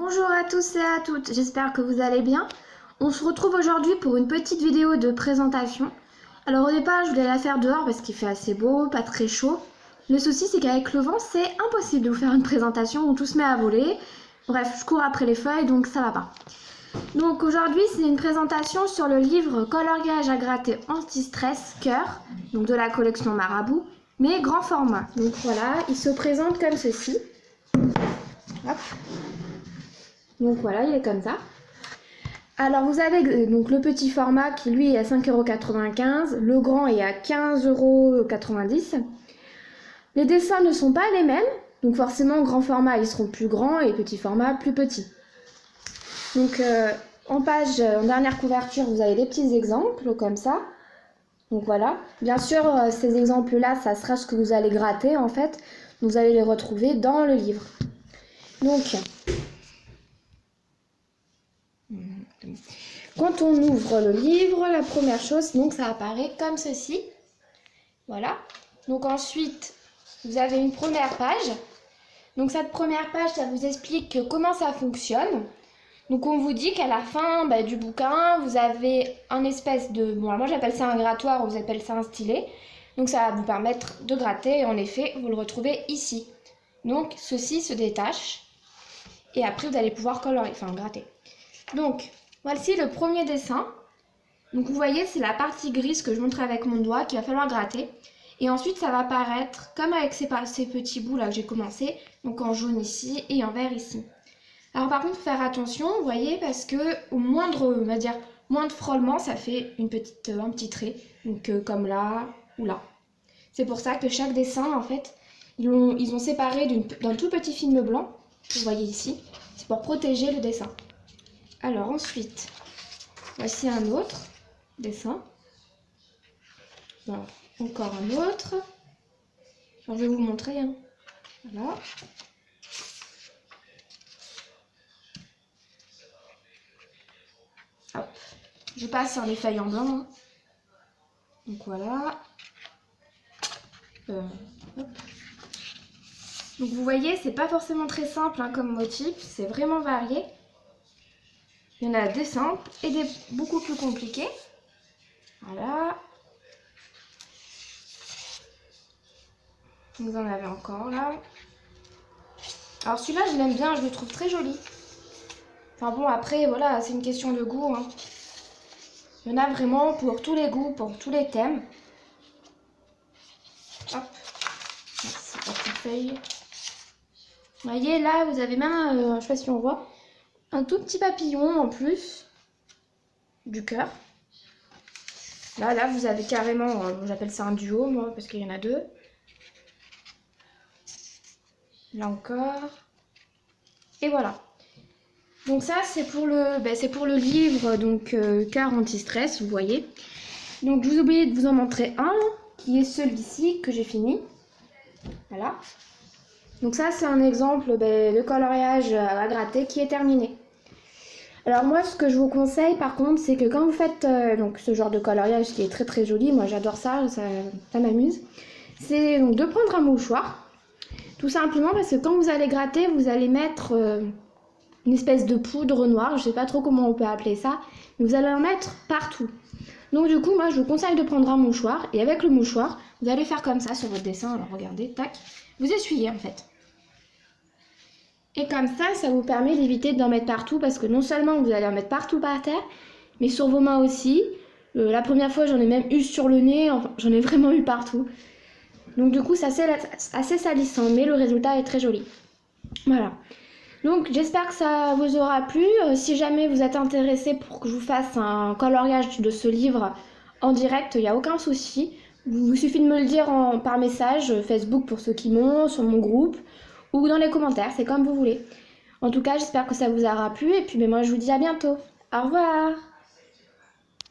Bonjour à tous et à toutes, j'espère que vous allez bien. On se retrouve aujourd'hui pour une petite vidéo de présentation. Alors au départ je voulais la faire dehors parce qu'il fait assez beau, pas très chaud. Le souci c'est qu'avec le vent c'est impossible de vous faire une présentation où tout se met à voler. Bref, je cours après les feuilles donc ça va pas. Donc aujourd'hui c'est une présentation sur le livre Coloriage à gratter anti-stress cœur, donc de la collection Marabout, mais grand format. Donc voilà, il se présente comme ceci. Hop. Donc voilà, il est comme ça. Alors vous avez donc le petit format qui lui est à 5,95 €, le grand est à 15,90 €. Les dessins ne sont pas les mêmes, donc forcément grand format ils seront plus grands et petit format plus petits. Donc en dernière couverture vous avez des petits exemples comme ça. Donc voilà, bien sûr ces exemples là ça sera ce que vous allez gratter en fait, vous allez les retrouver dans le livre. Donc quand on ouvre le livre, la première chose, donc ça apparaît comme ceci. Voilà. Donc ensuite, vous avez une première page. Donc cette première page, ça vous explique comment ça fonctionne. Donc on vous dit qu'à la fin du bouquin, vous avez un espèce de... Bon, moi j'appelle ça un grattoir, vous appelez ça un stylet. Donc ça va vous permettre de gratter et en effet, vous le retrouvez ici. Donc ceci se détache et après vous allez pouvoir colorier, enfin gratter. Donc... voici le premier dessin. Donc vous voyez, c'est la partie grise que je montre avec mon doigt qu'il va falloir gratter. Et ensuite, ça va apparaître comme avec ces petits bouts là que j'ai commencé. Donc en jaune ici et en vert ici. Alors par contre, faut faire attention, vous voyez, parce que au moindre, on va dire, moindre frôlement, ça fait un petit trait. Donc comme là ou là. C'est pour ça que chaque dessin, en fait, ils ont séparé d'un tout petit film blanc. Vous voyez ici. C'est pour protéger le dessin. Alors ensuite, voici un autre dessin. Bon, encore un autre. Alors, je vais vous montrer. Hein. Voilà. Hop. Je passe sur les feuilles en blanc. Hein. Donc voilà. Hop. Donc vous voyez, c'est pas forcément très simple hein, comme motif. C'est vraiment varié. Il y en a des simples et des beaucoup plus compliqués. Voilà. Vous en avez encore là. Alors celui-là, je l'aime bien, je le trouve très joli. Enfin bon, après, voilà, c'est une question de goût. Hein. Il y en a vraiment pour tous les goûts, pour tous les thèmes. Hop. Merci, la petite feuille. Vous voyez, là, vous avez même, je sais pas si on voit, un tout petit papillon en plus du cœur. Là, vous avez carrément, j'appelle ça un duo, moi, parce qu'il y en a deux. Là encore. Et voilà. Donc ça, c'est pour le livre, donc cœur anti-stress, vous voyez. Donc je vous ai oublié de vous en montrer un, qui est celui-ci que j'ai fini. Voilà. Donc ça, c'est un exemple de coloriage à gratter qui est terminé. Alors moi, ce que je vous conseille par contre, c'est que quand vous faites donc ce genre de coloriage qui est très très joli, moi j'adore ça, ça m'amuse, c'est donc de prendre un mouchoir, tout simplement parce que quand vous allez gratter, vous allez mettre une espèce de poudre noire, je sais pas trop comment on peut appeler ça, mais vous allez en mettre partout. Donc du coup, moi je vous conseille de prendre un mouchoir, et avec le mouchoir, vous allez faire comme ça sur votre dessin, alors regardez, tac, vous essuyez en fait. Et comme ça vous permet d'éviter d'en mettre partout parce que non seulement vous allez en mettre partout par terre, mais sur vos mains aussi. La première fois, j'en ai même eu sur le nez, enfin, j'en ai vraiment eu partout. Donc du coup, c'est assez salissant, mais le résultat est très joli. Voilà. Donc j'espère que ça vous aura plu. Si jamais vous êtes intéressé pour que je vous fasse un coloriage de ce livre en direct, il n'y a aucun souci. Il suffit de me le dire par message, Facebook pour ceux qui m'ont, sur mon groupe, ou dans les commentaires, c'est comme vous voulez. En tout cas, j'espère que ça vous aura plu et puis moi je vous dis à bientôt. Au revoir!